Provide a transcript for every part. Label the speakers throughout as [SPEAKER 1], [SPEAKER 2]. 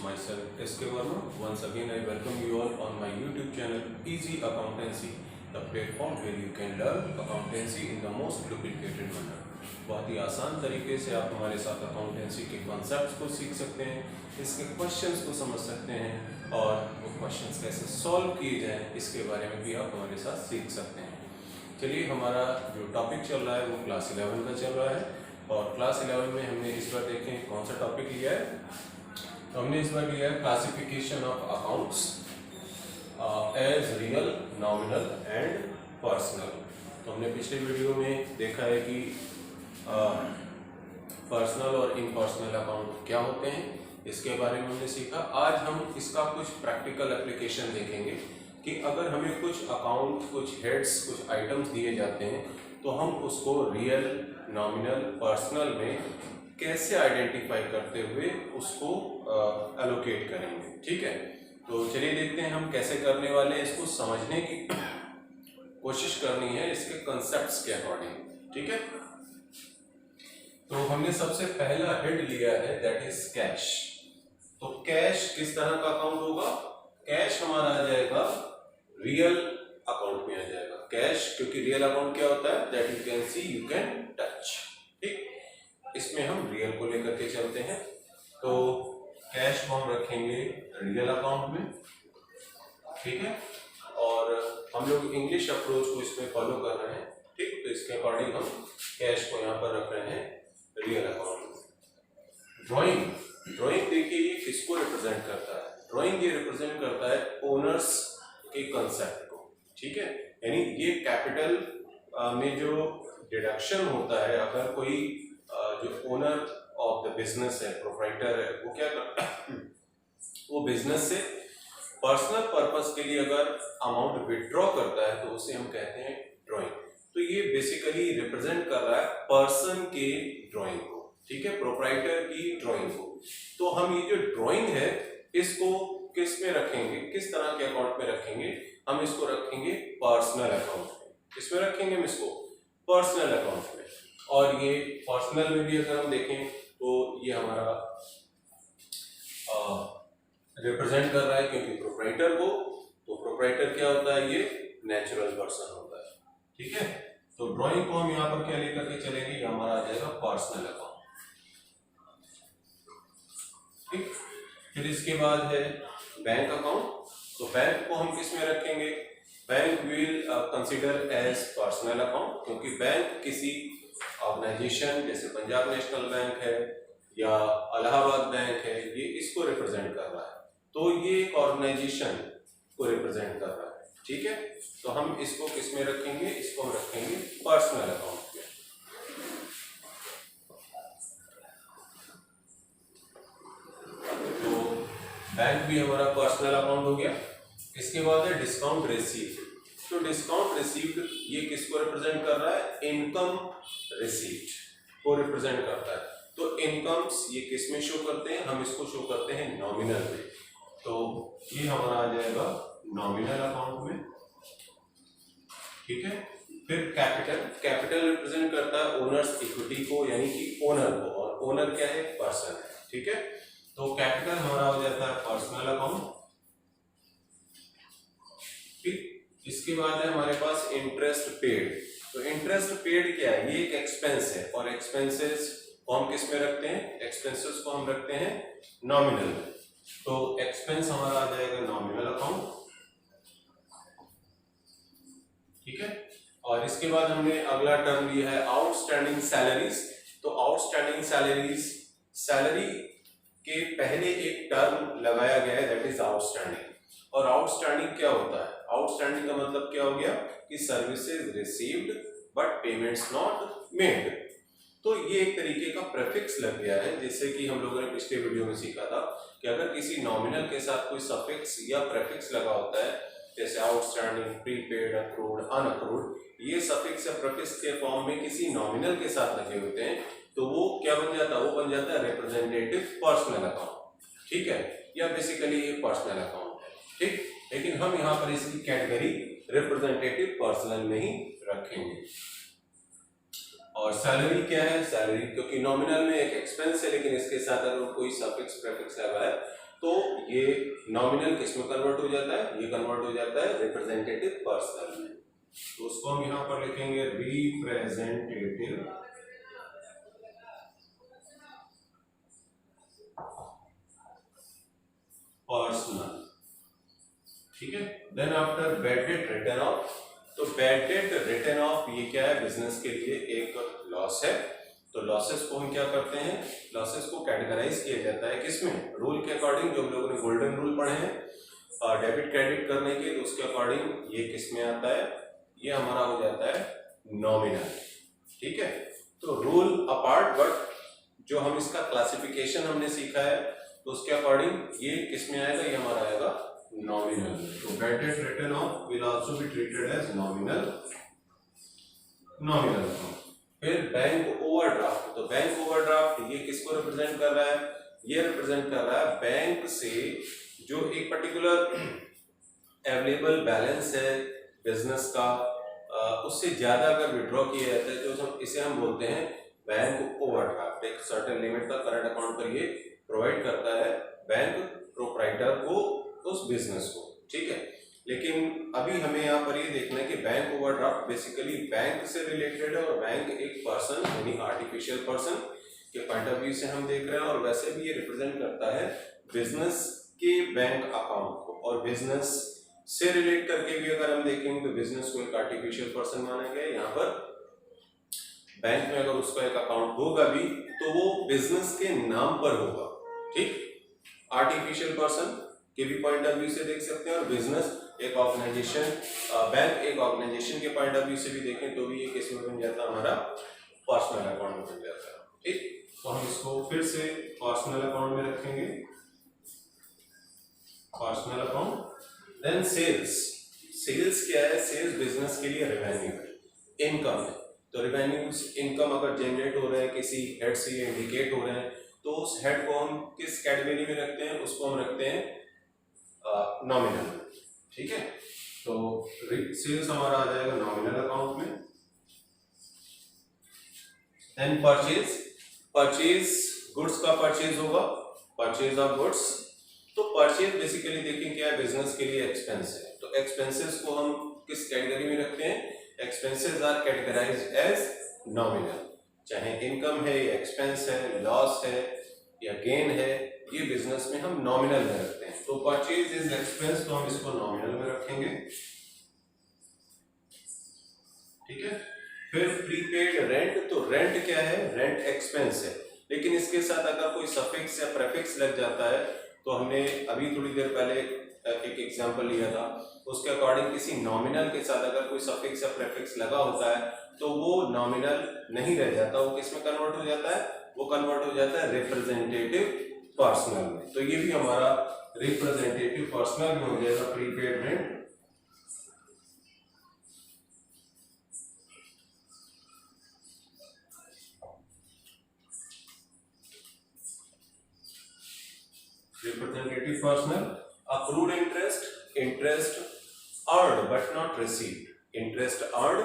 [SPEAKER 1] myself SK Verma. Once again, I welcome you all on my YouTube channel Easy Accountancy, the platform where you can learn accountancy in the most lubricated manner. बहुत ही आसान तरीके से आप हमारे साथ accountancy के concepts को सीख सकते हैं, इसके क्वेश्चंस को समझ सकते हैं और वो क्वेश्चंस कैसे सॉल्व किए जाएं इसके बारे में भी आप हमारे साथ सीख सकते हैं। चलिए, हमारा जो टॉपिक चल रहा है वो क्लास 11 का चल रहा है और क्लास 11 में हमने इस बार देखें कौन सा टॉपिक लिया है। तो हमने इस बार लिया है classification of accounts as real, nominal and personal. तो हमने पिछले वीडियो में देखा है कि पर्सनल और इम्पर्सनल अकाउंट क्या होते हैं, इसके बारे में हमने सीखा। आज हम इसका कुछ प्रैक्टिकल एप्लीकेशन देखेंगे कि अगर हमें कुछ अकाउंट, कुछ हेड्स, कुछ आइटम्स दिए जाते हैं तो हम उसको रियल, नॉमिनल, पर्सनल में कैसे आइडेंटिफाई करते हुए उसको एलोकेट करेंगे। ठीक है, तो चलिए देखते हैं हम कैसे करने वाले हैं। इसको समझने की कोशिश करनी है इसके कंसेप्ट्स के अकॉर्डिंग। ठीक है, तो हमने सबसे पहला हेड लिया है दैट इज कैश। तो कैश किस तरह का अकाउंट होगा? कैश हमारा आ जाएगा रियल अकाउंट में आ जाएगा कैश, क्योंकि रियल अकाउंट क्या होता है? That you can see, you can touch. ठीक, इसमें हम रियल को लेकर के चलते हैं। तो कैश को हम रखेंगे रियल अकाउंट में। ठीक है, और हम लोग इंग्लिश अप्रोच को इसमें फॉलो कर रहे हैं। ठीक, तो इसके अकॉर्डिंग हम कैश को यहाँ पर रख रहे हैं रियल अकाउंट में। ड्राइंग देखिए ये किसको रिप्रेजेंट करता है? ड्राइंग ये रिप्रेजेंट करता है ओनर्स के कंसेप्ट को। ठीक है, यानी ये कैपिटल में जो डिडक्शन होता है, अगर कोई जो ओनर ऑफ द बिजनेस है, प्रोप्राइटर है, वो क्या करता है? वो बिजनेस से पर्सनल पर्पस के लिए अगर अमाउंट विड्रॉ करता है तो उसे हम कहते हैं ड्राइंग। तो ये बेसिकली रिप्रेजेंट कर रहा है पर्सन के ड्राइंग को। ठीक है, प्रोप्राइटर की ड्राइंग को। तो हम ये जो ड्राइंग है इसको किस में रखेंगे, किस तरह के अकाउंट में रखेंगे? हम इसको रखेंगे पर्सनल अकाउंट में। किसमें रखेंगे हम इसको? पर्सनल अकाउंट में। और ये पर्सनल में भी अगर हम देखें तो ये हमारा रिप्रेजेंट कर रहा है, क्योंकि प्रोप्राइटर को, तो प्रोप्राइटर क्या होता है? ये नेचुरल पर्सन होता है। ठीक है, तो ड्राइंग को हम यहाँ पर क्या लेकर के चलेंगे? ये हमारा आ जाएगा पर्सनल अकाउंट। ठीक, फिर इसके बाद है बैंक अकाउंट। तो बैंक को हम किस में रखेंगे? Bank will consider as personal account, क्योंकि बैंक किसी ऑर्गेनाइजेशन जैसे पंजाब नेशनल बैंक है या इलाहाबाद बैंक है, ये इसको रिप्रेजेंट कर रहा है। तो ये एक ऑर्गेनाइजेशन को रिप्रेजेंट कर रहा है। ठीक है, तो हम इसको किस में रखेंगे? इसको हम रखेंगे पर्सनल अकाउंट में। तो बैंक भी हमारा पर्सनल अकाउंट हो गया। इसके बाद है डिस्काउंट रिसीव्ड। तो डिस्काउंट रिसीव्ड ये किसको रिप्रेजेंट कर रहा है? इनकम रिसीव्ड को रिप्रेजेंट करता है। तो इनकम्स ये किस में शो करते हैं? हम इसको शो करते हैं नॉमिनल में। तो ये हमारा आ जाएगा नॉमिनल अकाउंट में। ठीक है, फिर कैपिटल रिप्रेजेंट करता है ओनर्स इक्विटी को, यानी कि ओनर को, और ओनर क्या है? पर्सन है। ठीक है, तो कैपिटल हमारा हो जाता है पर्सनल अकाउंट। ठीक, इसके बाद है हमारे पास इंटरेस्ट पेड। तो इंटरेस्ट पेड क्या है? ये एक एक्सपेंस है, और एक्सपेंसेस को हम किस में रखते हैं? एक्सपेंसेस को हम रखते हैं नॉमिनल में। तो एक्सपेंस हमारा आ जाएगा नॉमिनल अकाउंट। ठीक है, और इसके बाद हमने अगला टर्म लिया है आउटस्टैंडिंग सैलरीज। तो आउटस्टैंडिंग सैलरीज, सैलरी के पहले एक टर्म लगाया गया है दैट इज आउटस्टैंडिंग। और आउटस्टैंडिंग क्या होता है? आउटस्टैंडिंग का मतलब क्या हो गया कि services received but payments not made. तो ये एक तरीके का प्रेफिक्स लग गया है, जैसे कि हम लोगों ने पिछले वीडियो में सीखा था कि अगर किसी नॉमिनल के साथ कोई सफिक्स या प्रेफिक्स लगा होता है, जैसे आउटस्टैंडिंग, प्रीपेड, अक्रूड, अनअक्रूड, ये सफिक्स या प्रेफिक्स के फॉर्म में किसी नॉमिनल के साथ लगे होते हैं, तो वो क्या बन जाता है? वो बन जाता है रिप्रेजेंटेटिव पर्सनल अकाउंट। ठीक है, या बेसिकली ये पर्सनल अकाउंट है। ठीक, लेकिन हम यहाँ पर इसकी कैटेगरी रिप्रेजेंटेटिव पर्सनल में ही रखेंगे। और सैलरी क्या है? सैलरी क्योंकि नॉमिनल में एक एक्सपेंस है, लेकिन इसके साथ अगर कोई सफिक्स प्रेफिक्स लगा है तो ये नॉमिनल किस में कन्वर्ट हो जाता है, ये कन्वर्ट हो जाता है रिप्रेजेंटेटिव पर्सनल में। तो उसको हम यहां पर लिखेंगे रिप्रेजेंटेटिव पर्सनल, ठीक है। Then after bad debt written off, तो बैड डेट रिटर्न ऑफ ये क्या है, बिजनेस के लिए एक लॉस है। तो लॉसेस को हम क्या करते हैं, लॉसेस को कैटेगराइज किया जाता है किसमें, रूल के अकॉर्डिंग, जो हम लोगों ने गोल्डन रूल पढ़े हैं डेबिट क्रेडिट करने के, तो उसके अकॉर्डिंग ये किस में आता है, ये हमारा हो जाता है नॉमिनल, ठीक है। तो रूल अपार्ट, बट जो हम इसका क्लासिफिकेशन हमने सीखा है तो उसके अकॉर्डिंग ये किस में आएगा, ये हमारा आएगा नॉमिनल। तो bad debt written off will also be treated as nominal account. फिर बैंक ओवरड्राफ्ट, तो बैंक ओवरड्राफ्ट ये किसको रिप्रेजेंट कर रहा है, ये रिप्रेजेंट कर रहा है बैंक से जो एक पर्टिकुलर अवेलेबल बैलेंस है बिजनेस का, उससे ज्यादा अगर विड्रॉ किया जाता है तो इसे हम बोलते हैं बैंक ओवरड्राफ्ट। एक सर्टेन लिमिट का करंट अकाउंट पर ये प्रोवाइड करता है बैंक प्रोप्राइटर को, उस बिजनेस को, ठीक है। लेकिन अभी हमें यहाँ पर ये देखना है कि बैंक ओवरड्राफ्ट बेसिकली बैंक से रिलेटेड है और बैंक एक पर्सन यानी आर्टिफिशियल पर्सन के पॉइंट ऑफ व्यू से हम देख रहे हैं, और वैसे भी ये रिप्रेजेंट करता है बिजनेस के बैंक अकाउंट को। और बिजनेस से रिलेट करके भी अगर हम देखेंगे तो बिजनेस को एक आर्टिफिशियल पर्सन माना गया है। यहाँ पर बैंक में अगर उसका एक अकाउंट होगा भी तो वो बिजनेस के नाम पर होगा, ठीक। आर्टिफिशियल पर्सन के भी पॉइंट ऑफ व्यू से देख सकते हैं, और बिजनेस एक ऑर्गेनाइजेशन, बैंक एक ऑर्गेनाइजेशन के पॉइंट ऑफ व्यू से भी देखें तो भी ये किस में बन जाता है, हमारा पर्सनल अकाउंट में बन जाता है, ठीक। तो हम इसको फिर से पर्सनल अकाउंट में रखेंगे, personal account. Then sales, sales क्या है, सेल्स बिजनेस के लिए रेवेन्यू है, इनकम है। तो रेवेन्यू इनकम अगर जनरेट हो रहा है किसी हेड से ये इंडिकेट हो रहे हैं, तो उस हेड को हम किस कैटेगरी में रखते हैं, उसको हम रखते हैं नॉमिनल, ठीक है। तो सेल्स हमारा आ जाएगा नॉमिनल अकाउंट में। देन परचेज, परचेज गुड्स का परचेज होगा, परचेज ऑफ गुड्स। तो परचेज बेसिकली देखें क्या है, बिजनेस के लिए एक्सपेंस है। तो एक्सपेंसेस को हम किस कैटेगरी में रखते हैं, expenses are categorized as nominal. चाहे इनकम है या एक्सपेंस है, लॉस है या गेन है, ये बिजनेस में हम नॉमिनल में रखते हैं। तो परचेज इज एक्सपेंस, तो हम इसको नॉमिनल में रखेंगे, ठीक है। फिर प्रीपेड रेंट, तो रेंट क्या है, रेंट एक्सपेंस है, लेकिन इसके साथ अगर कोई सफिक्स या प्रेफिक्स लग जाता है, तो हमने अभी थोड़ी देर पहले एक एग्जांपल लिया था, उसके अकॉर्डिंग किसी नॉमिनल के साथ अगर कोई सफिक्स या प्रेफिक्स लगा होता है तो वो नॉमिनल नहीं रह जाता, वो किस में कन्वर्ट हो जाता है, वो कन्वर्ट हो जाता है रिप्रेजेंटेटिव पर्सनल में। तो ये भी हमारा रिप्रेजेंटेटिव पर्सनल में हो जाएगा prepaid rent. Representative personal. Accrued interest, interest earn but not received, interest earn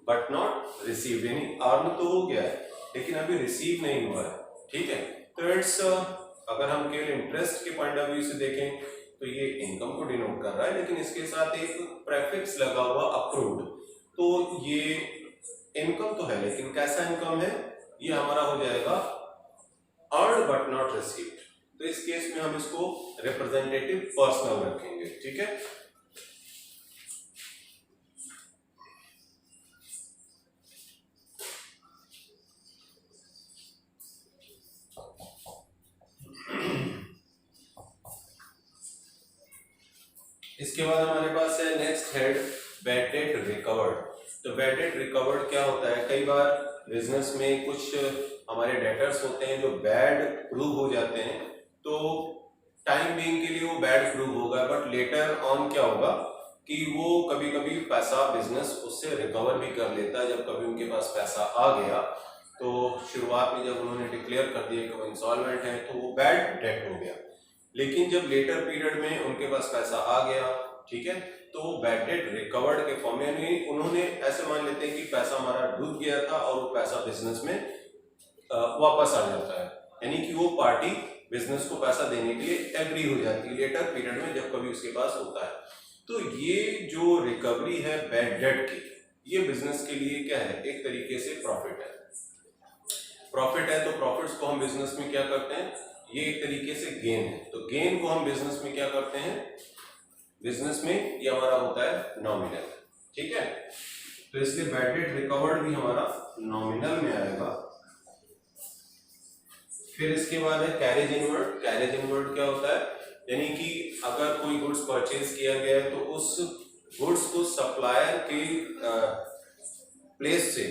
[SPEAKER 1] but not received, यानी अर्न तो हो गया है लेकिन अभी रिसीव नहीं हुआ है, ठीक है। तो इट्स अगर हम केवल इंटरेस्ट के पॉइंट ऑफ व्यू से देखें तो ये इनकम को डिनोट कर रहा है, लेकिन इसके साथ एक प्रेफिक्स लगा हुआ अक्रूड, तो ये इनकम तो है लेकिन कैसा इनकम है, ये हमारा हो जाएगा अर्न बट नॉट रिसीव्ड। तो इस केस में हम इसको रिप्रेजेंटेटिव पर्सनल रखेंगे, ठीक है। इसके बाद हमारे पास है next head bad debt recovered. तो बैड डेट रिकवर्ड क्या होता है, कई बार बिजनेस में कुछ हमारे डेटर्स होते हैं जो बैड प्रूव हो जाते हैं, तो टाइम बीइंग के लिए वो बैड प्रूव होगा, बट लेटर ऑन क्या होगा कि वो कभी कभी पैसा बिजनेस उससे रिकवर भी कर लेता है। जब कभी उनके पास पैसा आ गया तो शुरुआत में जब उन्होंने डिक्लेयर कर दिया कि वो इंसॉल्वेंट है तो वो बैड डेट हो गया, लेकिन जब लेटर पीरियड में उनके पास पैसा आ गया, ठीक है, तो वो बैड डेट रिकवर्ड के फॉर्म में, यानी उन्होंने ऐसे मान लेते हैं कि पैसा हमारा डूब गया था और वो पैसा बिजनेस में वापस आ जाता है, यानी कि वो पार्टी बिजनेस को पैसा देने के लिए एग्री हो जाती है लेटर पीरियड में, जब कभी उसके पास होता है। तो ये जो रिकवरी है बैड डेट की, ये बिजनेस के लिए क्या है, एक तरीके से प्रॉफिट है। प्रॉफिट है तो प्रॉफिट्स को हम बिजनेस में क्या करते हैं, ये एक तरीके से गेन है, तो गेन को हम बिजनेस में क्या करते हैं, बिजनेस में ये हमारा होता है नॉमिनल। ठीक है, तो इसलिए बैड डेट रिकवर्ड भी हमारा नॉमिनल में आएगा। फिर इसके बाद है कैरेज इनवर्ड। कैरेज इनवर्ड क्या होता है, यानी कि अगर कोई गुड्स परचेज किया गया है तो उस गुड्स को सप्लायर के प्लेस से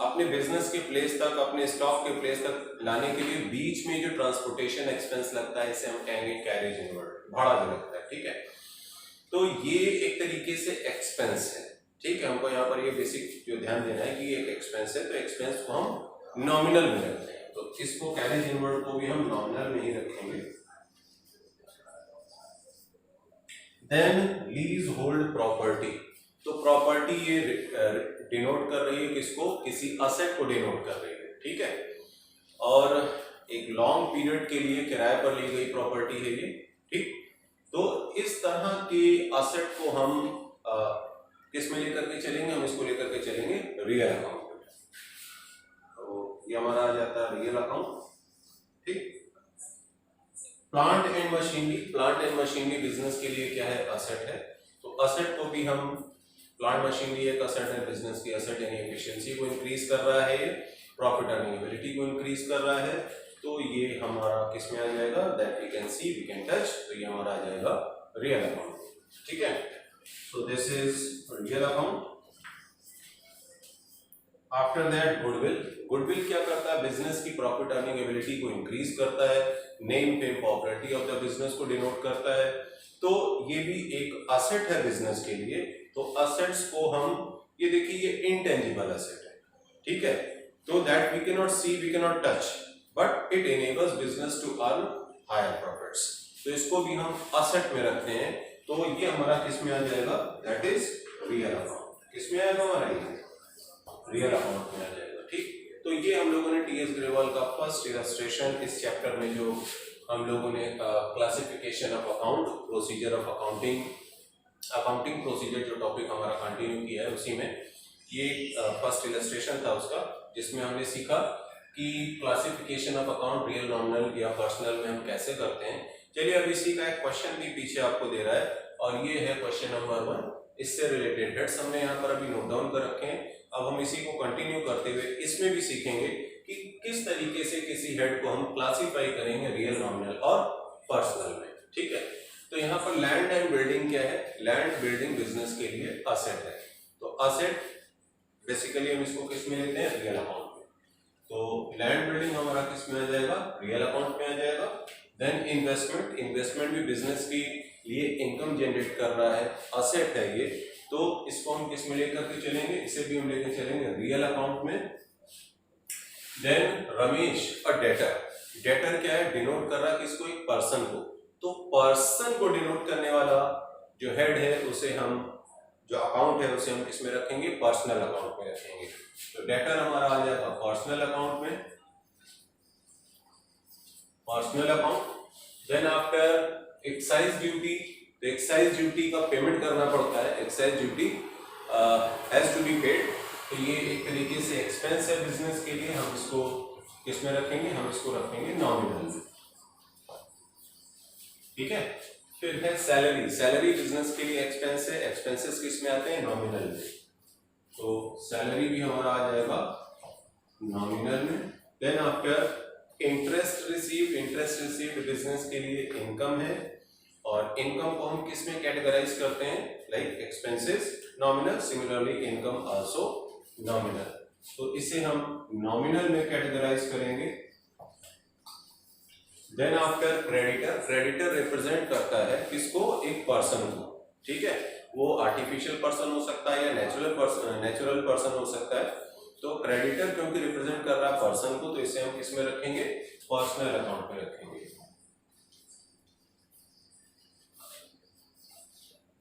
[SPEAKER 1] अपने बिजनेस के प्लेस तक, अपने स्टॉक के प्लेस तक लाने के लिए बीच में जो ट्रांसपोर्टेशन एक्सपेंस लगता है, इसे हम कहेंगे कैरेज इनवर्ड, भाड़ा जो लगता है। ठीक है, तो ये एक तरीके से एक्सपेंस है। ठीक है, हमको यहाँ पर ये बेसिक जो ध्यान देना है कि ये एक एक्सपेंस है, तो एक्सपेंस को हम नॉमिनल में रखते हैं, तो इसको कैरेज इनवर्ड को भी हम नॉमिनल में ही रखेंगे। देन लीज होल्ड प्रॉपर्टी, तो प्रॉपर्टी ये डिनोट कर रही है किसको, किसी असेट को डिनोट कर रही है। ठीक है, और एक लॉन्ग पीरियड के लिए किराए पर ली गई प्रॉपर्टी है ये। ठीक, तो इस तरह के असेट को हम किस में लेकर के चलेंगे, हम इसको लेकर के चलेंगे रियल अकाउंट में, तो ये हमारा आ जाता है रियल अकाउंट। ठीक, plant and machinery, plant and machinery business के लिए क्या है, असेट है, तो असेट को भी हम, प्लांट मशीनरी एक असेट है, बिजनेस की असेट, यानी एफिशिएंसी को इंक्रीज कर रहा है, प्रॉफिट अर्निंग एबिलिटी को इंक्रीज कर रहा है, तो ये हमारा किस में आ जाएगा, that we can see, we can touch, तो ये हमारा आ जाएगा रियल अकाउंट। ठीक है, so this is real account. After that goodwill. Goodwill क्या करता है, बिजनेस की प्रॉफिट अर्निंग एबिलिटी को इंक्रीज करता है, name fame popularity of the business को डिनोट करता है, तो ये भी एक असेट है बिजनेस के लिए। तो असेट्स को हम, ये देखिए ये इंटेंजिबल असेट है। ठीक है, तो that we can not see, we can not touch, but it enables business to earn higher profits, तो इसको भी हम असेट में रखते हैं, तो ये हमारा किस में आ जाएगा, दैट इज रियल अकाउंट। किस में आएगा हमारा, ये रियल अकाउंट में आ जाएगा। ठीक, तो ये हम लोगों ने टीएस ग्रेवाल का फर्स्ट इलस्ट्रेशन इस चैप्टर में जो हम लोगों ने classification of account, procedure of accounting, accounting procedure जो टॉपिक हमारा कंटिन्यू किया है, उसी में ये फर्स्ट इलस्ट्रेशन था उसका, जिसमें हमने सीखा कि classification of account real, nominal या पर्सनल में हम कैसे करते हैं। चलिए अब इसी का एक क्वेश्चन भी पीछे आपको दे रहा है, और ये है क्वेश्चन नंबर 1, इससे रिलेटेड हेड्स हमने यहाँ पर अभी नोट डाउन कर रखे हैं। अब हम इसी को कंटिन्यू करते हुए इसमें भी सीखेंगे कि किस तरीके से किसी हेड को हम क्लासिफाई करेंगे रियल, नॉमिनल और पर्सनल में। ठीक है, तो यहाँ पर लैंड एंड बिल्डिंग क्या है, लैंड बिल्डिंग बिजनेस के लिए असेट है, तो असेट बेसिकली हम इसको किस में लेते हैं, रियल अकाउंट में, तो लैंड बिल्डिंग हमारा किस में आ जाएगा, रियल अकाउंट में आ जाएगा। देन इन्वेस्टमेंट, इन्वेस्टमेंट भी बिजनेस के लिए इनकम जनरेट कर रहा है, असेट है ये, तो इसको हम किस में लेकर के चलेंगे, इसे भी हम लेकर चलेंगे रियल अकाउंट में। Then Ramesh a debtor, debtor क्या है, डिनोट कर रहा है किसको, एक पर्सन को, तो पर्सन को डिनोट करने वाला जो हेड है उसे हम, जो अकाउंट है उसे हम किस में रखेंगे, पर्सनल अकाउंट में रखेंगे, तो डेटर हमारा आ जाएगा पर्सनल अकाउंट में, personal account. Then after excise duty, तो एक्साइज ड्यूटी का पेमेंट करना पड़ता है, excise duty has to be paid, तो ये एक तरीके से एक्सपेंस है बिजनेस के लिए, हम इसको किस में रखेंगे, हम इसको रखेंगे नॉमिनल में। ठीक है, फिर है सैलरी, सैलरी बिजनेस के लिए एक्सपेंस है, एक्सपेंसेस किस में आते हैं, नॉमिनल में, तो सैलरी भी हमारा आ जाएगा नॉमिनल में। Then after interest receive, interest received business के लिए इनकम है, और इनकम को हम किस में कैटेगराइज करते हैं, like expenses nominal, similarly income also nominal, तो इसे हम नॉमिनल में कैटेगराइज करेंगे। Then after creditor, creditor represent करता है किसको, एक पर्सन को। ठीक है, वो आर्टिफिशियल पर्सन हो सकता है या नेचुरल पर्सन हो सकता है, तो क्रेडिटर क्योंकि रिप्रेजेंट कर रहा है पर्सन को, तो इसे हम किस में रखेंगे, पर्सनल अकाउंट में रखेंगे।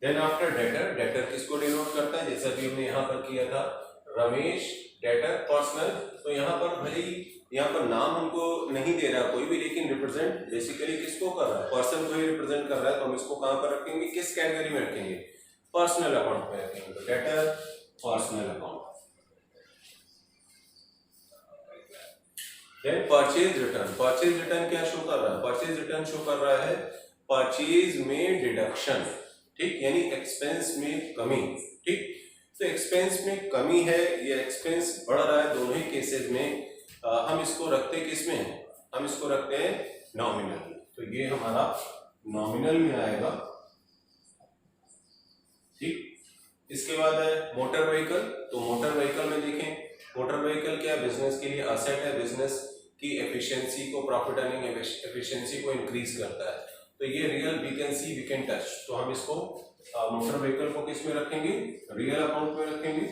[SPEAKER 1] देन आफ्टर डेटर, डेटर किसको डिनोट करता है, जैसा कि हमने यहाँ पर किया था, रमेश डेटर पर्सनल, तो यहाँ पर भले ही यहाँ पर नाम हमको नहीं दे रहा कोई भी, लेकिन रिप्रेजेंट बेसिकली किसको कर रहा है, पर्सन को ही रिप्रेजेंट कर रहा है। तो हम इसको कहाँ पर रखेंगे, किस कैटेगरी में रखेंगे, पर्सनल अकाउंट में रखेंगे। तो debtor personal account. Then purchase return. Purchase return क्या शो कर रहा है, परचेज रिटर्न शो कर रहा है परचेज में डिडक्शन, ठीक, यानी एक्सपेंस में कमी। ठीक, तो एक्सपेंस में कमी है, ये एक्सपेंस बढ़ रहा है, दोनों ही केसेस में हम इसको रखते हैं किस में, हम इसको रखते हैं नॉमिनल। तो ये हमारा नॉमिनल में आएगा। ठीक, इसके बाद है मोटर व्हीकल। तो मोटर व्हीकल में देखें, मोटर व्हीकल क्या, बिजनेस के लिए असेट है, बिजनेस की एफिशिएंसी को, प्रॉफिट अर्निंग एफिशिएंसी को इंक्रीज करता है। तो ये real we can see we can touch. तो हम इसको मोटर व्हीकल को किस में रखेंगे, रियल अकाउंट में रखेंगे।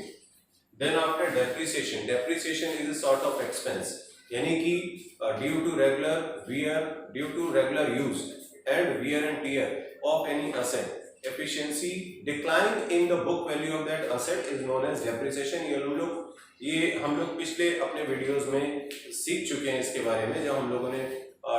[SPEAKER 1] Then after depreciation. Depreciation is a sort of expense, यानी कि due to regular use and wear and tear of any asset, efficiency decline in the book value of that asset is known as depreciation। ये हम लोग पिछले अपने videos में सीख चुके हैं इसके बारे में, जब हम लोगों ने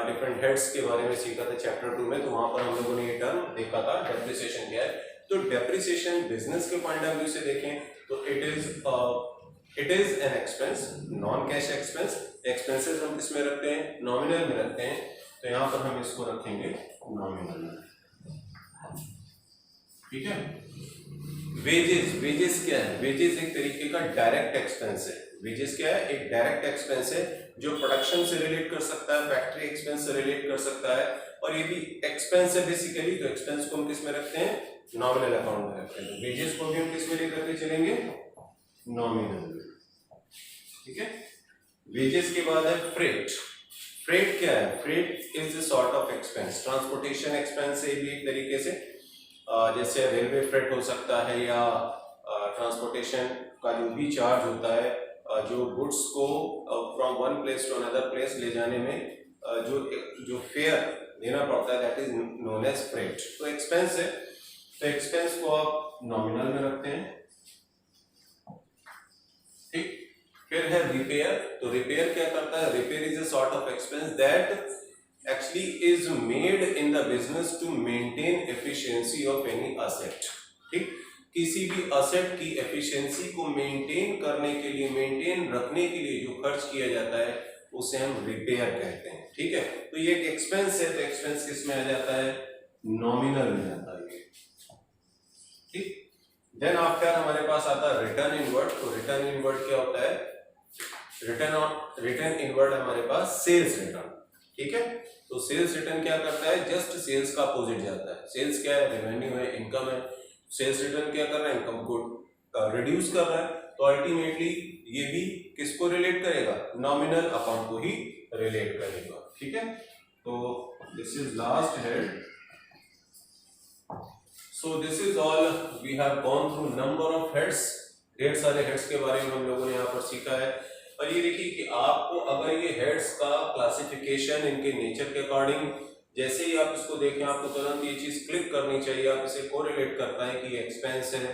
[SPEAKER 1] डिफरेंट हेड्स के बारे में सीखा था चैप्टर 2 में, तो वहां पर हम लोगों ने ये टर्म देखा था डेप्रिसिएशन क्या है। तो डेप्रिसिएशन बिजनेस के पॉइंट ऑफ व्यू से देखें तो it is an expense, non cash expense. Expenses हम किसमें रखते हैं, नॉमिनल में रखते हैं। तो यहाँ पर हम इसको रखेंगे नॉमिनल में। ठीक है। वेजेस, वेजेस क्या है, वेजेस एक तरीके का डायरेक्ट एक्सपेंस है। वेजेस क्या है, एक डायरेक्ट एक्सपेंस है जो प्रोडक्शन से रिलेट कर सकता है, फैक्ट्री एक्सपेंस से रिलेट कर सकता है, और ये भी एक्सपेंस है बेसिकली। तो एक्सपेंस को हम किस में रखते हैं, नॉमिनल अकाउंट में रखते हैं। तो वेजेस को भी हम किस में लेकर के चलेंगे, नॉमिनल। ठीक है। वेजेस के बाद है फ्रेट। फ्रेट क्या है, freight is a sort of expense, transportation expense है भी एक तरीके से। जैसे रेलवे फ्रेट हो सकता है, या ट्रांसपोर्टेशन का जो भी चार्ज होता है, जो गुड्स को from one place to another place ले जाने में जो फेयर देना पड़ता है, that is known as freight. तो एक्सपेंस है, तो एक्सपेंस को आप नॉमिनल में रखते हैं। ठीक। फिर है रिपेयर। तो रिपेयर क्या करता है, repair is a sort of expense that actually is made in the business to maintain efficiency of any asset। ठीक, किसी भी asset की efficiency को maintain करने के लिए, maintain रखने के लिए जो खर्च किया जाता है उसे हम repair कहते हैं। ठीक है। तो ये एक expense है, तो expense किस में आ जाता है, nominal में आता है। ठीक। देन आफ्टर हमारे पास आता है रिटर्न इनवर्ड। तो रिटर्न इनवर्ड क्या होता है, रिटर्न इनवर्ड हमारे पास सेल्स रिटर्न। ठीक है। तो सेल्स रिटर्न क्या करता है, जस्ट सेल्स का अपोजिट जाता है। सेल्स क्या है, रेवेन्यू है, इनकम है। सेल्स रिटर्न क्या कर रहा है, इनकम को रिड्यूस कर रहा है। तो अल्टीमेटली ये भी किसको रिलेट करेगा, नॉमिनल अकाउंट को ही रिलेट करेगा। ठीक है। तो this is last head. So this is all we have gone through number of heads. ढेर सारे हेड्स के बारे में हम लोगों ने यहाँ पर सीखा है। और ये देखिए कि आपको अगर ये हेड्स का क्लासिफिकेशन इनके नेचर के अकॉर्डिंग, जैसे ही आप इसको देखें आपको तुरंत ये चीज क्लिक करनी चाहिए। आप इसे कोरिलेट करता है कि ये एक्सपेंस है,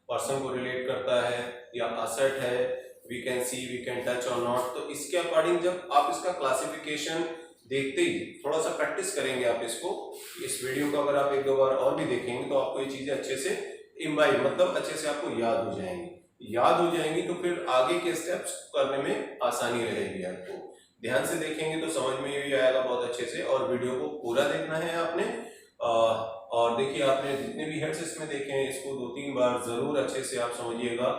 [SPEAKER 1] पर्सन को रिलेट करता है, या असेट है, we can see we can touch or not. तो इसके अकॉर्डिंग जब आप इसका क्लासिफिकेशन देखते ही थोड़ा सा प्रैक्टिस करेंगे आप इसको, इस वीडियो को अगर आप एक दो बार और भी देखेंगे तो आपको ये चीजें अच्छे से इम्बाइब, मतलब अच्छे से आपको याद हो जाएंगी। तो फिर आगे के स्टेप्स करने में आसानी रहेगी। आपको ध्यान से देखेंगे तो समझ में भी आएगा बहुत अच्छे से। और वीडियो को पूरा देखना है आपने। और देखिए आपने जितने भी हेड्स इसमें देखे हैं, इसको 2-3 बार जरूर अच्छे से आप समझिएगा।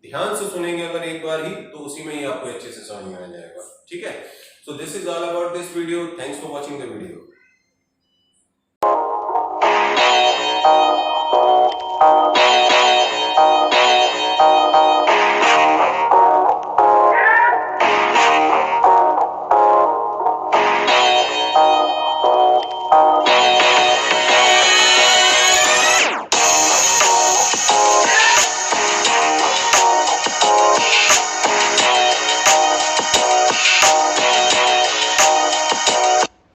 [SPEAKER 1] ध्यान से सुनेंगे अगर एक बार ही, तो उसी में ही आपको अच्छे से समझ में आ जाएगा। ठीक है। So this is all about this video. Thanks for watching the video.